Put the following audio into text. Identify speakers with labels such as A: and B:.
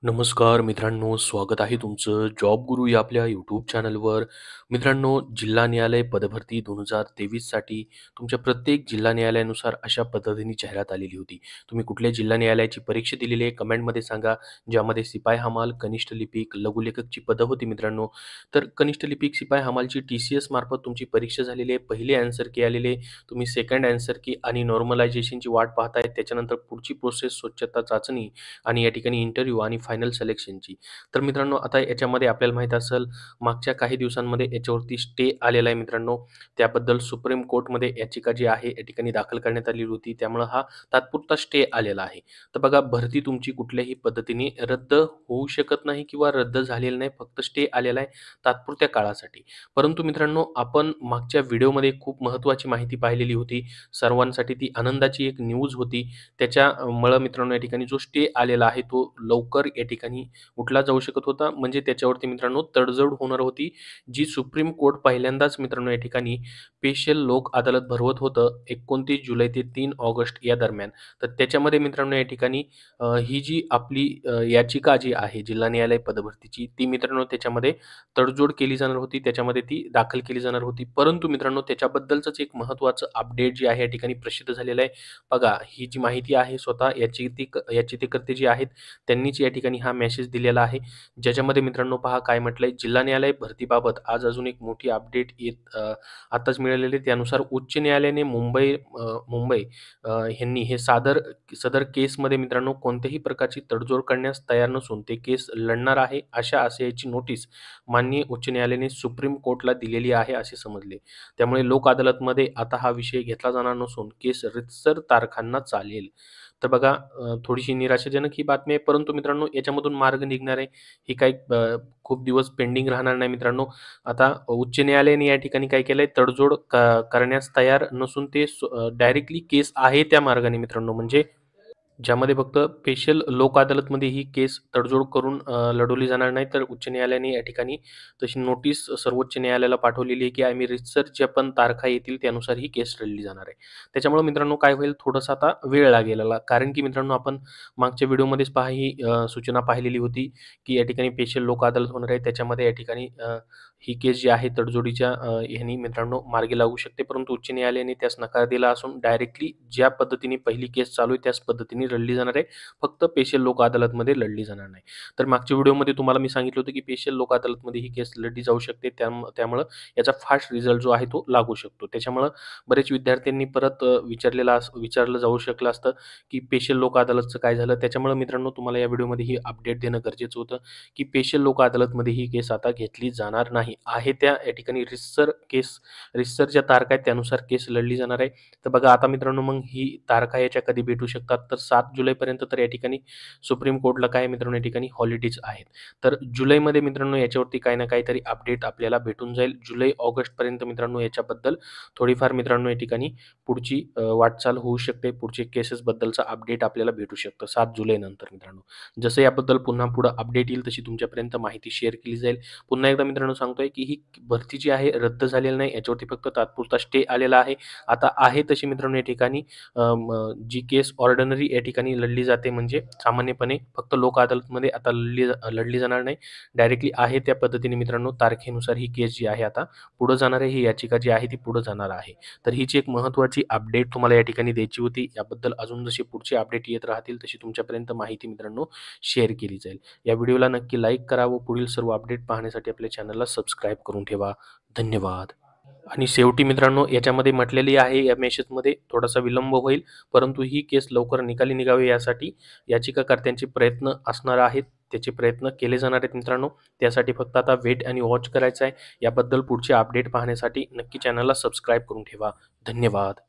A: नमस्कार मित्रांनो, स्वागत आहे तुमचं जॉब गुरु या आपल्या यूट्यूब चॅनलवर. मित्रांनो, जिल्हा न्यायालय पदभरती 2023 साठी तुमच्या प्रत्येक जिल्हा न्यायालयानुसार अशा पद्धतीने जाहिरात आलेली होती. तुम्ही कुठल्या जिल्हा न्यायालयाची परीक्षा दिलेली आहे कमेंटमध्ये सांगा. ज्यामध्ये शिपाई हमाल, कनिष्ठ लिपिक, लघुलेखकची पदं होती मित्रांनो. तर कनिष्ठ लिपिक, शिपाई हमालची TCS मार्फत तुमची परीक्षा झालेली आहे. पहिले आन्सर की आलेले, तुम्ही सेकंड आन्सर की आणि नॉर्मलायझेशनची वाट पाहताय. त्याच्यानंतर पुढची प्रोसेस स्वच्छता चाचणी आणि या ठिकाणी इंटरव्ह्यू आणि फायनल सिलेक्शनची. तर मित्रांनो, आता याच्यामध्ये आपल्याला माहीत असेल मागच्या काही दिवसांमध्ये याच्यावरती स्टे आलेला आहे मित्रांनो. त्याबद्दल सुप्रीम कोर्टमध्ये याचिका जी आहे या ठिकाणी दाखल करण्यात आलेली होती. त्यामुळं हा तात्पुरता स्टे आलेला आहे. तर बघा, भरती तुमची कुठल्याही पद्धतीने रद्द होऊ शकत नाही किंवा रद्द झालेली नाही. फक्त स्टे आलेला आहे तात्पुरत्या काळासाठी. परंतु मित्रांनो, आपण मागच्या व्हिडिओमध्ये खूप महत्त्वाची माहिती पाहिलेली होती. सर्वांसाठी ती आनंदाची एक न्यूज होती. त्याच्यामुळं मित्रांनो, या ठिकाणी जो स्टे आलेला आहे तो लवकर या ठिकाणी उठला जाऊ शकत होता. म्हणजे त्याच्यावरती मित्रांनो तडजोड होणार होती. जी सुप्रीम कोर्ट पहिल्यांदाच मित्रांनो या ठिकाणी स्पेशल लोक अदालत भरवत होतं 29 जुलै ते 3 ऑगस्ट या दरम्यान. तर त्याच्यामध्ये मित्रांनो या ठिकाणी ही जी आपली याचिका जी आहे जिल्हा न्यायालय पदभरतीची, ती मित्रांनो त्याच्यामध्ये तडजोड केली जाणार होती. त्याच्यामध्ये ती दाखल केली जाणार होती. परंतु मित्रांनो, त्याच्याबद्दलचंच एक महत्त्वाचं अपडेट जे आहे या ठिकाणी प्रसिद्ध झालेलं आहे. बघा, ही जी माहिती आहे स्वतः याचिकाकर्ते जे आहेत त्यांनीच या ठिकाणी हा मेसेज दिलेला आहे. ज्याच्यामध्ये मित्रांनो पहा काय म्हटलंय, जिल्हा न्यायालय भरतीबाबत आज अजून एक मोठी अपडेट आताच मिळालेली. त्यानुसार उच्च न्यायालयाने मुंबई ह्यांनी हे सदर केसमध्ये मित्रांनो कोणत्याही प्रकारची तडजोड करण्यास तयार नसून ते केस लढणार आहे अशा आशयाची नोटीस माननीय उच्च न्यायालयाने सुप्रीम कोर्टला दिलेली आहे असे समजले. त्यामुळे लोक अदालतमध्ये आता हा विषय घेतला जाणार नसून केस रितसर तारखांना चालेल. तर बघा, थोडीशी निराशाजनक ही बातमी आहे, परंतु मित्रांनो याच्यामधून मार्ग निघणार आहे. ही काही खूप दिवस पेंडिंग राहणार नाही मित्रांनो. आता उच्च न्यायालयाने या ठिकाणी काय केलंय, तडजोड करण्यास तयार नसून ते डायरेक्टली केस आहे त्या मार्गाने मित्रांनो, म्हणजे ज्यामध्ये फक्त स्पेशल लोक अदालतमध्ये ही केस तडजोड करून लढवली जाणार नाही. तर उच्च न्यायालयाने या ठिकाणी तशी नोटीस सर्वोच्च न्यायालयाला पाठवलेली आहे, की आम्ही रितसर ज्या पण तारखा येतील त्यानुसार ही केस लढली जाणार आहे. त्याच्यामुळे मित्रांनो काय होईल, थोडासा आता वेळ लागेल याला. कारण की मित्रांनो, आपण मागच्या व्हिडिओमध्येच ही सूचना पाहिलेली होती, की या ठिकाणी स्पेशल लोक अदालत होणार आहे. त्याच्यामध्ये या ठिकाणी ही केस जी आहे तडजोडीच्या ह्यानी मित्रांनो मार्गी लागू शकते. परंतु उच्च न्यायालयाने त्यास नकार दिला असून डायरेक्टली ज्या पद्धतीने पहिली केस चालू आहे त्याच पद्धतीने लढली जाणार आहे. फक्त स्पेशल लोक अदालतमध्ये लढली जाणार नाही. तर मागच्या व्हिडिओमध्ये तुम्हाला मी सांगितलं होतं, की स्पेशल लोक अदालतमध्ये ही केस लढली जाऊ शकते. त्यामुळं याचा फास्ट रिझल्ट जो आहे तो लागू शकतो. त्याच्यामुळं बरेच विद्यार्थ्यांनी परत विचारलं जाऊ शकलं असतं, की स्पेशल लोक अदालतचं काय झालं. त्याच्यामुळं मित्रांनो तुम्हाला या व्हिडिओमध्ये ही अपडेट देणं गरजेचं होतं, की स्पेशल लोक अदालतमध्ये ही केस आता घेतली जाणार नाही. आहे त्या या ठिकाणी रितसर ज्या तारखा आहेत त्यानुसार केस लढली जाणार आहे. तर बघा आता मित्रांनो, मग ही तारखा याच्या कधी भेटू शकतात, तर 7 जुलैपर्यंत तर या ठिकाणी सुप्रीम कोर्टला काय मित्रांनो या ठिकाणी हॉलिडेज आहेत. तर जुलैमध्ये मित्रांनो याच्यावरती काही ना काहीतरी अपडेट आपल्याला भेटून जाईल. जुलै ऑगस्टपर्यंत मित्रांनो याच्याबद्दल थोडीफार मित्रांनो या ठिकाणी पुढची वाटचाल होऊ शकते. पुढचे केसेसबद्दलचा अपडेट आपल्याला भेटू शकतं 7 जुलैनंतर मित्रांनो. जसं याबद्दल पुन्हा पुढं अपडेट येईल तशी तुमच्यापर्यंत माहिती शेअर केली जाईल. पुन्हा एकदा मित्रांनो सांगतोय, की ही भरती जी आहे रद्द झालेली नाही. याच्यावरती फक्त तात्पुरता स्टे आलेला आहे. आता आहे तशी मित्रांनो या ठिकाणी जी केस ऑर्डिनरी या ठिकाणी लढली जाते, म्हणजे सामान्यपणे फक्त लोक अदालतमध्ये आता लढली जाणार नाही. डायरेक्टली आहे त्या पद्धतीने मित्रांनो तारखेनुसार ही केस जी आहे आता पुढे जाणार आहे. ही याचिका जी आहे ती पुढे जाणार आहे. तर हीची एक महत्त्वाची अपडेट तुम्हाला या ठिकाणी द्यायची होती. याबद्दल अजून जशी पुढची अपडेट येत राहतील तशी तुमच्यापर्यंत माहिती मित्रांनो शेअर केली जाईल. या व्हिडिओला नक्की लाईक करा व पुढील सर्व अपडेट पाहण्यासाठी आपल्या चॅनलला सबस्क्राईब करून ठेवा. धन्यवाद. आणि शेवटी मित्रांनो याच्यामध्ये म्हटलेली आहे, या मेसेजमध्ये थोडासा विलंब होईल, परंतु ही केस लवकर निकाली निघावी यासाठी याचिकाकर्त्यांचे प्रयत्न असणार आहेत. त्याचे प्रयत्न केले जाणार आहेत मित्रांनो. त्यासाठी फक्त आता वेट आणि वॉच करायचं आहे. याबद्दल पुढचे अपडेट पाहण्यासाठी नक्की चॅनलला सबस्क्राईब करून ठेवा. धन्यवाद.